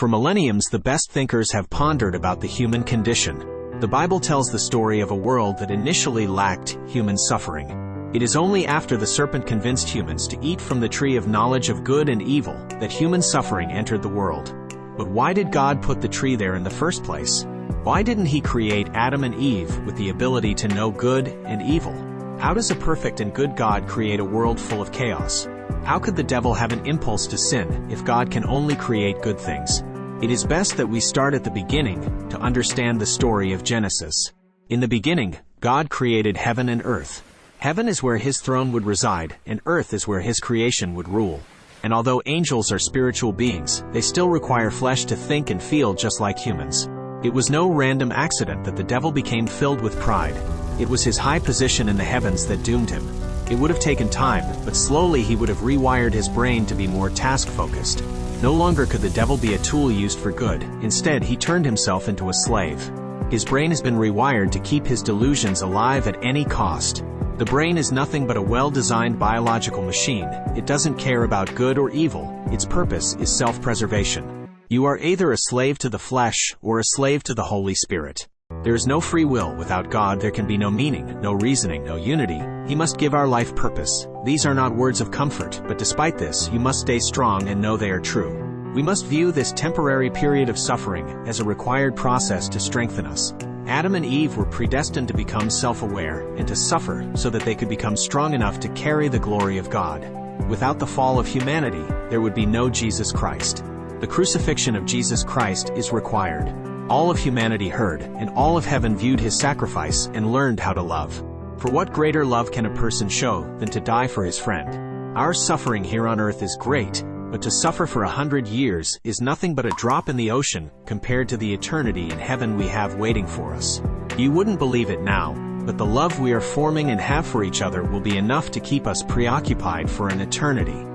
For millenniums, the best thinkers have pondered about the human condition. The Bible tells the story of a world that initially lacked human suffering. It is only after the serpent convinced humans to eat from the tree of knowledge of good and evil that human suffering entered the world. But why did God put the tree there in the first place? Why didn't He create Adam and Eve with the ability to know good and evil? How does a perfect and good God create a world full of chaos? How could the devil have an impulse to sin if God can only create good things? It is best that we start at the beginning to understand the story of Genesis. In the beginning, God created heaven and earth. Heaven is where His throne would reside, and earth is where His creation would rule. And although angels are spiritual beings, they still require flesh to think and feel just like humans. It was no random accident that the devil became filled with pride. It was his high position in the heavens that doomed him. It would have taken time, but slowly he would have rewired his brain to be more task-focused. No longer could the devil be a tool used for good. Instead, he turned himself into a slave. His brain has been rewired to keep his delusions alive at any cost. The brain is nothing but a well-designed biological machine. It doesn't care about good or evil. Its purpose is self-preservation. You are either a slave to the flesh or a slave to the Holy Spirit. There is no free will. Without God, there can be no meaning, no reasoning, no unity. He must give our life purpose. These are not words of comfort, but despite this, you must stay strong and know they are true. We must view this temporary period of suffering as a required process to strengthen us. Adam and Eve were predestined to become self-aware and to suffer so that they could become strong enough to carry the glory of God. Without the fall of humanity, there would be no Jesus Christ. The crucifixion of Jesus Christ is required. All of humanity heard, and all of heaven viewed His sacrifice and learned how to love. For what greater love can a person show than to die for his friend? Our suffering here on earth is great, but to suffer for 100 years is nothing but a drop in the ocean compared to the eternity in heaven we have waiting for us. You wouldn't believe it now, but the love we are forming and have for each other will be enough to keep us preoccupied for an eternity.